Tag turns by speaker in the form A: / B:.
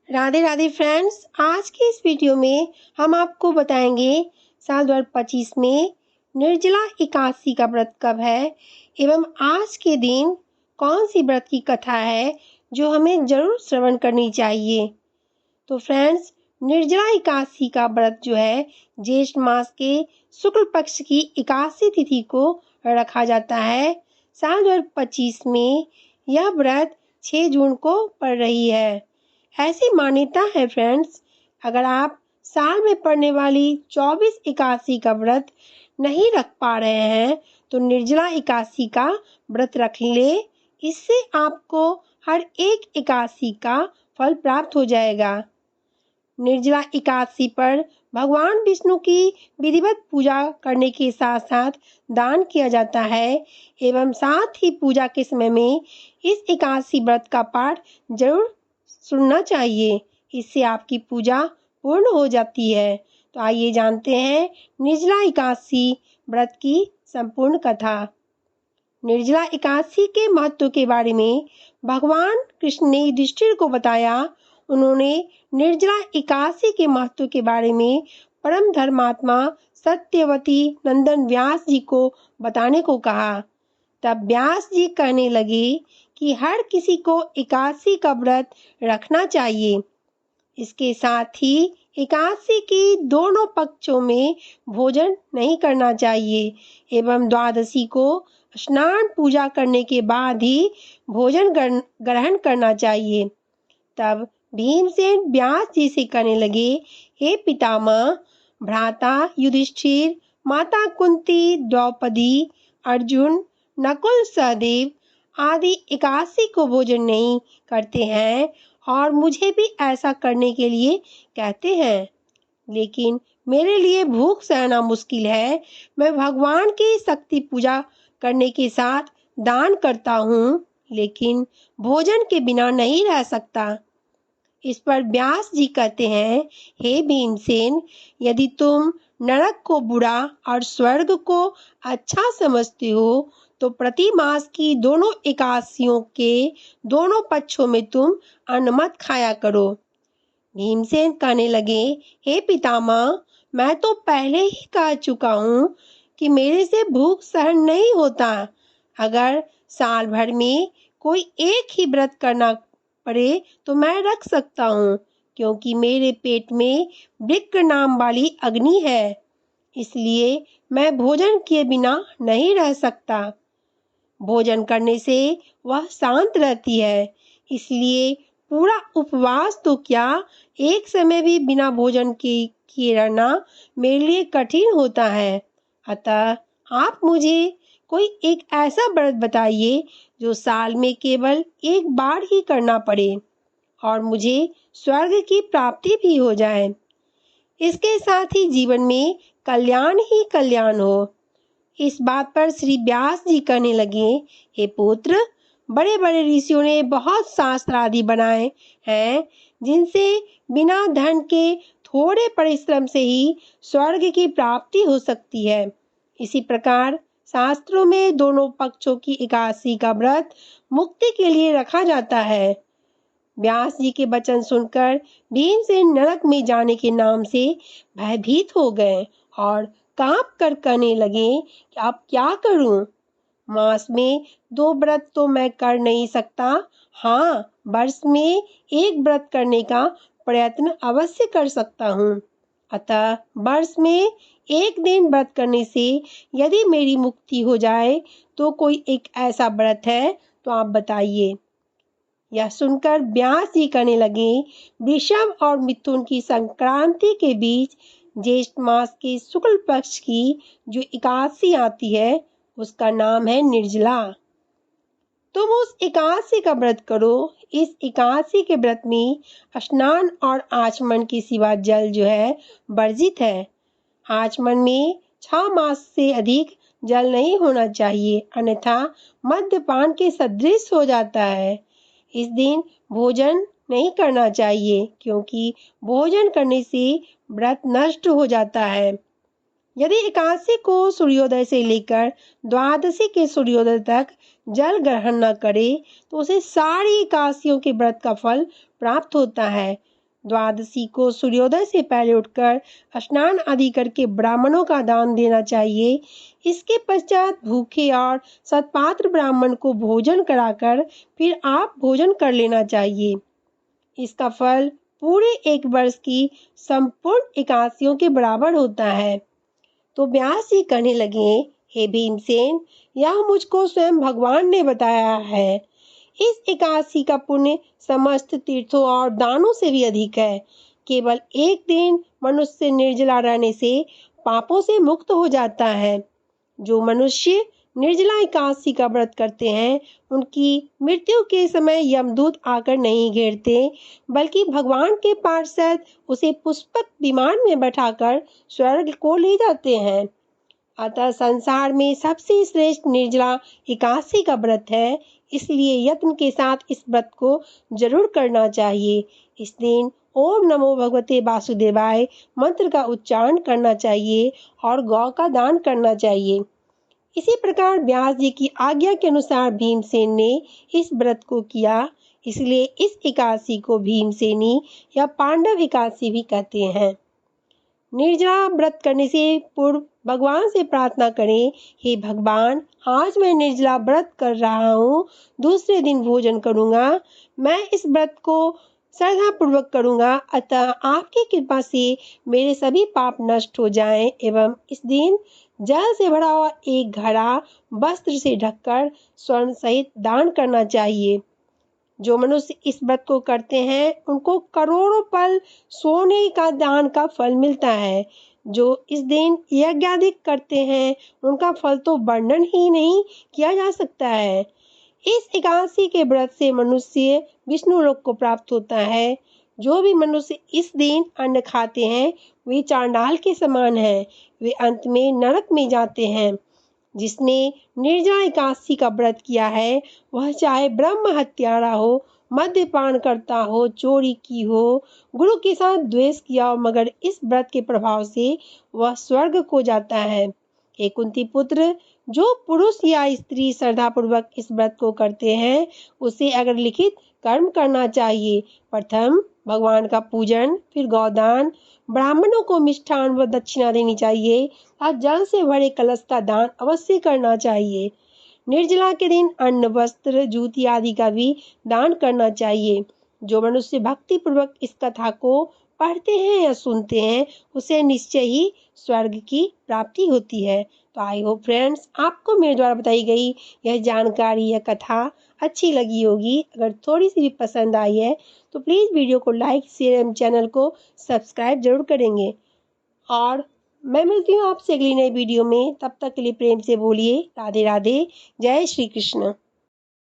A: Radhe Radhe friends, आज की इस वीडियो में हम आपको बताएंगे साल 2025 में निर्जला एकादशी का व्रत कब है एवं आज के दिन कौन सी व्रत की कथा है जो हमें जरूर श्रवण करनी चाहिए। तो फ्रेंड्स, निर्जला एकादशी का व्रत जो है ज्येष्ठ मास के शुक्ल पक्ष की एकादशी तिथि को रखा जाता है। साल 2025 में यह व्रत 6 जून को पड़ रही है। ऐसी मान्यता है फ्रेंड्स, अगर आप साल में पड़ने वाली 24 एकादशी का व्रत नहीं रख पा रहे हैं तो निर्जला एकादशी का व्रत रख ले। इससे आपको हर एक एकादशी का फल प्राप्त हो जाएगा। निर्जला एकादशी पर भगवान विष्णु की विधिवत पूजा करने के साथ साथ दान किया जाता है एवं साथ ही पूजा के समय में इस एकादशी व्रत का पाठ जरूर सुनना चाहिए। इससे आपकी पूजा पूर्ण हो जाती है। तो आइए जानते हैं निर्जला एकादशी व्रत की संपूर्ण कथा। निर्जला एकादशी के महत्व के बारे में भगवान कृष्ण ने युधिष्ठिर को बताया। उन्होंने निर्जला एकादशी के महत्व के बारे में परम धर्मात्मा सत्यवती नंदन व्यास जी को बताने को कहा। तब व्यास जी कहने लगे कि हर किसी को एकादशी का व्रत रखना चाहिए। इसके साथ ही एकादशी की दोनों पक्षों में भोजन नहीं करना चाहिए एवं द्वादशी को स्नान पूजा करने के बाद ही भोजन ग्रहण करना चाहिए। तब भीमसेन व्यास जी से कहने लगे, हे पितामह, भ्राता युधिष्ठिर, माता कुंती, द्रौपदी, अर्जुन, नकुल, सहदेव आदि एकादशी को भोजन नहीं करते हैं और मुझे भी ऐसा करने के लिए कहते हैं, लेकिन मेरे लिए भूख सहना मुश्किल है। मैं भगवान की शक्ति पूजा करने के साथ दान करता हूँ, लेकिन भोजन के बिना नहीं रह सकता। इस पर व्यास जी कहते हैं, हे भीमसेन, यदि तुम नरक को बुरा और स्वर्ग को अच्छा समझते हो तो प्रति मास की दोनों एकादशियों के दोनों पक्षों में तुम अन्न मत खाया करो। भीमसेन कहने लगे, हे पितामह, मैं तो पहले ही कह चुका हूँ कि मेरे से भूख सहन नहीं होता। अगर साल भर में कोई एक ही व्रत करना पड़े तो मैं रख सकता हूँ, क्योंकि मेरे पेट में वृक्क नाम वाली अग्नि है। इसलिए मैं भोजन किए बिना नहीं रह सकता। भोजन करने से वह शांत रहती है, इसलिए पूरा उपवास तो क्या, एक समय भी बिना भोजन के किए रहना मेरे लिए कठिन होता है। अतः आप मुझे कोई एक ऐसा व्रत बताइए जो साल में केवल एक बार ही करना पड़े और मुझे स्वर्ग की प्राप्ति भी हो जाए। इसके साथ ही जीवन में कल्याण ही कल्याण हो। इस बात पर श्री व्यास जी कहने लगे, हे पुत्र, बड़े बड़े ऋषियों ने बहुत शास्त्र आदि बनाए हैं जिनसे बिना धन के थोड़े परिश्रम से ही स्वर्ग की प्राप्ति हो सकती है। इसी प्रकार शास्त्रों में दोनों पक्षों की एकादशी का व्रत मुक्ति के लिए रखा जाता है। व्यास जी के वचन सुनकर भीमसेन नरक में जाने के नाम से भयभीत हो गए और कांप कर कहने लगे कि अब क्या करूं? मास में 2 व्रत तो मैं कर नहीं सकता। हाँ, वर्ष में एक व्रत करने का प्रयत्न अवश्य कर सकता हूँ। अतः वर्ष में एक दिन व्रत करने से यदि मेरी मुक्ति हो जाए तो कोई एक ऐसा व्रत है तो आप बताइए। यह सुनकर व्यास जी कहने लगे, वृषभ और मिथुन की संक्रांति के बीच ज्येष्ठ मास के शुक्ल पक्ष की जो एकादशी आती है उसका नाम है निर्जला। तुम उस एकादशी का व्रत करो। इस एकादशी के व्रत में स्नान और आचमन के सिवा जल जो है वर्जित है। आचमन में 6 मास से अधिक जल नहीं होना चाहिए, अन्यथा मद्यपान के सदृश हो जाता है। इस दिन भोजन नहीं करना चाहिए, क्योंकि भोजन करने से व्रत नष्ट हो जाता है। यदि एकादशी को सूर्योदय से लेकर द्वादशी के सूर्योदय तक जल ग्रहण न करे तो उसे सारी एकादशियों के व्रत का फल प्राप्त होता है। द्वादशी को सूर्योदय से पहले उठकर स्नान आदि करके ब्राह्मणों का दान देना चाहिए। इसके पश्चात भूखे और सत्पात्र ब्राह्मण को भोजन कराकर फिर आप भोजन कर लेना चाहिए। इसका फल पूरे एक वर्ष की संपूर्ण एकादशियों के बराबर होता है। तो व्यास जी कहने लगे, हे भीमसेन, यह मुझको स्वयं भगवान ने बताया है। इस एकादशी का पुण्य समस्त तीर्थों और दानों से भी अधिक है। केवल एक दिन मनुष्य निर्जला रहने से पापों से मुक्त हो जाता है। जो मनुष्य निर्जला एकादशी का व्रत करते हैं, उनकी मृत्यु के समय यमदूत आकर नहीं घेरते, बल्कि भगवान के पार्षद उसे पुष्पक विमान में बैठाकर स्वर्ग को ले जाते हैं। अतः संसार में सबसे श्रेष्ठ निर्जला एकादशी का व्रत है, इसलिए यत्न के साथ इस व्रत को जरूर करना चाहिए। इस दिन ओम नमो भगवते वासुदेवाय मंत्र का उच्चारण करना चाहिए और गौ का दान करना चाहिए। इसी प्रकार व्यास जी की आज्ञा के अनुसार भीमसेन ने इस व्रत को किया, इसलिए इस एकादशी को भीमसेनी या पांडव एकादशी भी कहते हैं। निर्जला व्रत करने से पूर्व भगवान से प्रार्थना करें, हे भगवान, आज मैं निर्जला व्रत कर रहा हूँ, दूसरे दिन भोजन करूँगा। मैं इस व्रत को श्रद्धा पूर्वक करूँगा, अतः आपकी कृपा से मेरे सभी पाप नष्ट हो जाएं एवं इस दिन जल से भरा हुआ एक घड़ा वस्त्र से ढककर स्वर्ण सहित दान करना चाहिए। जो मनुष्य इस व्रत को करते हैं, उनको करोड़ों पल सोने का दान का फल मिलता है। जो इस दिन यज्ञ करते हैं, उनका फल तो वर्णन ही नहीं किया जा सकता है। इस एकादशी के व्रत से मनुष्य विष्णु लोक को प्राप्त होता है। जो भी मनुष्य इस दिन अन्न खाते हैं, वे चांडाल के समान हैं, वे अंत में नरक में जाते हैं। जिसने निर्जला एकादशी का व्रत किया है, वह चाहे ब्रह्म हत्यारा हो, मद्यपान करता हो, चोरी की हो, गुरु के साथ द्वेष किया हो, मगर इस व्रत के प्रभाव से वह स्वर्ग को जाता है। हे कुंती पुत्र, जो पुरुष या स्त्री श्रद्धा पूर्वक इस व्रत को करते हैं, उसे अगर लिखित कर्म करना चाहिए। प्रथम भगवान का पूजन, फिर गौदान, ब्राह्मणों को मिष्ठान व दक्षिणा देनी चाहिए और जल से भरे कलश का दान अवश्य करना चाहिए। निर्जला के दिन अन्न, वस्त्र, जूती आदि का भी दान करना चाहिए। जो मनुष्य भक्ति पूर्वक इस कथा को पढ़ते हैं या सुनते हैं, उसे निश्चय ही स्वर्ग की प्राप्ति होती है। तो आई होप फ्रेंड्स, आपको मेरे द्वारा बताई गई यह जानकारी या कथा अच्छी लगी होगी। अगर थोड़ी सी भी पसंद आई है तो प्लीज़ वीडियो को लाइक, शेयर एवं चैनल को सब्सक्राइब जरूर करेंगे। और मैं मिलती हूँ आपसे अगली नई वीडियो में। तब तक के लिए प्रेम से बोलिए राधे राधे, जय श्री कृष्ण।